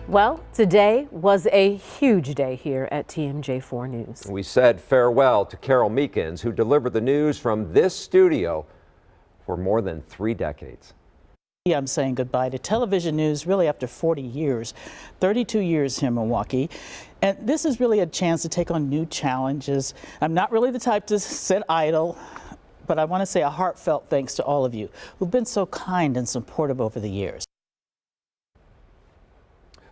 Well, today was a huge day here at TMJ4 News. We said farewell to Carole Meekins, who delivered the news from this studio for more than 3 decades. I'm saying goodbye to television news really after 40 years, 32 years here in Milwaukee. And this is really a chance to take on new challenges. I'm not really the type to sit idle, but I want to say a heartfelt thanks to all of you who've been so kind and supportive over the years.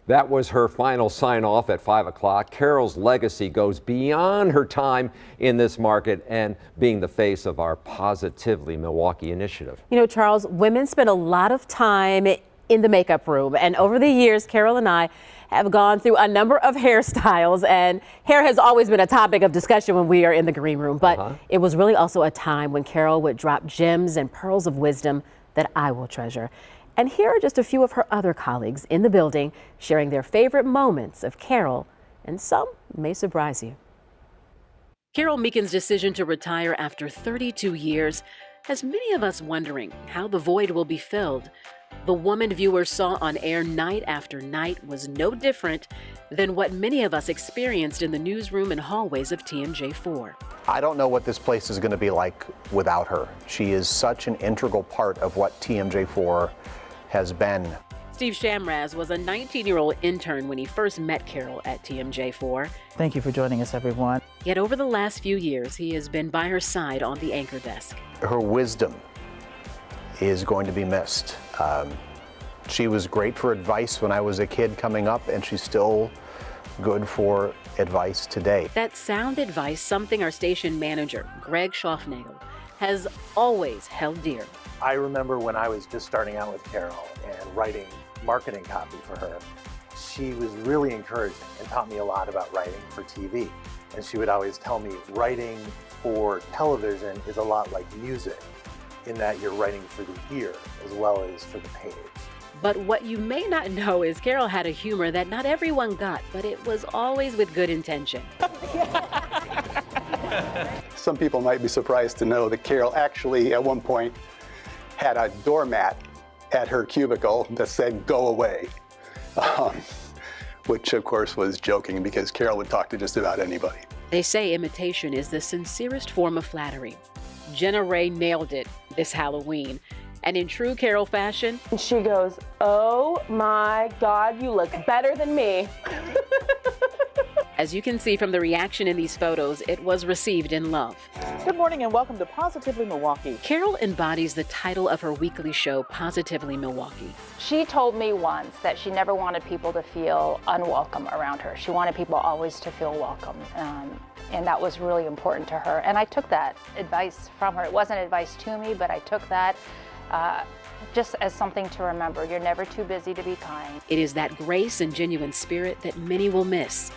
That was her final sign-off at 5 o'clock. Carole's legacy goes beyond her time in this market and being the face of our Positively Milwaukee initiative. You know, Charles, women spend a lot of time in the makeup room, and over the years, Carole and I have gone through a number of hairstyles, and hair has always been a topic of discussion when we are in the green room, but it was really also a time when Carole would drop gems and pearls of wisdom that I will treasure. And here are just a few of her other colleagues in the building sharing their favorite moments of Carole, and some may surprise you. Carole Meekins' decision to retire after 32 years has many of us wondering how the void will be filled. The woman viewers saw on air night after night was no different than what many of us experienced in the newsroom and hallways of TMJ4. I don't know what this place is going to be like without her. She is such an integral part of what TMJ4 has been. Steve Chamraz was a 19-year-old intern when he first met Carole at TMJ4. Thank you for joining us, everyone. Yet over the last few years, he has been by her side on the anchor desk. Her wisdom is going to be missed. She was great for advice when I was a kid coming up, and she's still good for advice today. That sound advice, something our station manager, Greg Schraufnagel, has always held dear. I remember when I was just starting out with Carole and writing marketing copy for her, she was really encouraging and taught me a lot about writing for TV. And she would always tell me writing for television is a lot like music in that you're writing for the ear as well as for the page. But what you may not know is Carole had a humor that not everyone got, but it was always with good intention. Some people might be surprised to know that Carole actually at one point had a doormat at her cubicle that said, "Go away," which of course was joking because Carole would talk to just about anybody. They say imitation is the sincerest form of flattery. Jenna Ray nailed it this Halloween. And in true Carole fashion, she goes, "Oh my God, you look better than me." As you can see from the reaction in these photos, it was received in love. Good morning and welcome to Positively Milwaukee. Carole embodies the title of her weekly show, Positively Milwaukee. She told me once that she never wanted people to feel unwelcome around her. She wanted people always to feel welcome. And that was really important to her. And I took that advice from her. It wasn't advice to me, but I took that just as something to remember. You're never too busy to be kind. It is that grace and genuine spirit that many will miss.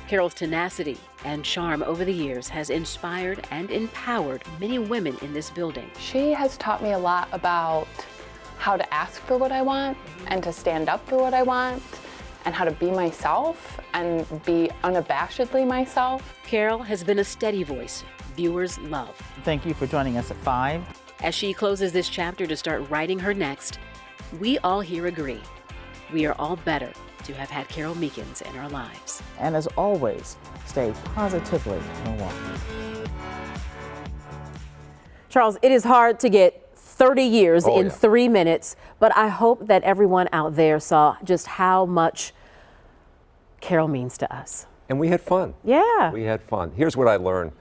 Carole's tenacity and charm over the years has inspired and empowered many women in this building. She has taught me a lot about how to ask for what I want and to stand up for what I want and how to be myself and be unabashedly myself. Carole has been a steady voice viewers love. Thank you for joining us at 5. As she closes this chapter to start writing her next, we all here agree. We are all better to have had Carole Meekins in our lives. And as always, stay positively Milwaukee. Charles, it is hard to get 30 years in 3 minutes, but I hope that everyone out there saw just how much Carole means to us. And we had fun. Yeah. We had fun. Here's what I learned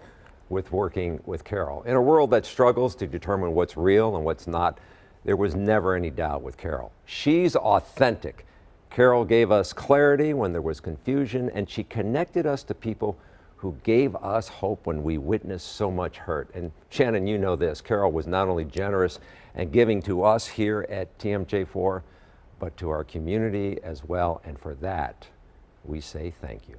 with working with Carole. In a world that struggles to determine what's real and what's not, there was never any doubt with Carole. She's authentic. Carole gave us clarity when there was confusion, and she connected us to people who gave us hope when we witnessed so much hurt. And Shannon, you know this, Carole was not only generous and giving to us here at TMJ4, but to our community as well. And for that, we say thank you.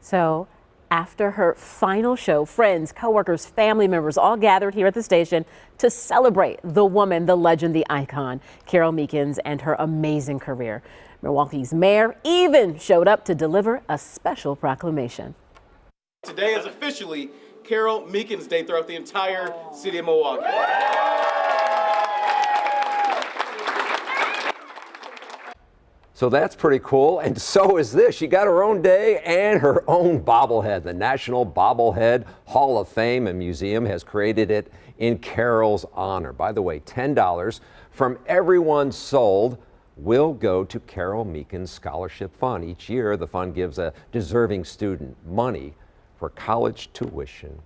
So after her final show, friends, coworkers, family members all gathered here at the station to celebrate the woman, the legend, the icon, Carole Meekins, and her amazing career. Milwaukee's mayor even showed up to deliver a special proclamation. Today is officially Carole Meekins Day throughout the entire city of Milwaukee. So that's pretty cool. And so is this. She got her own day and her own bobblehead. The National Bobblehead Hall of Fame and Museum has created it in Carole's honor. By the way, $10 from everyone sold will go to Carole Meekins Scholarship Fund. Each year, the fund gives a deserving student money for college tuition.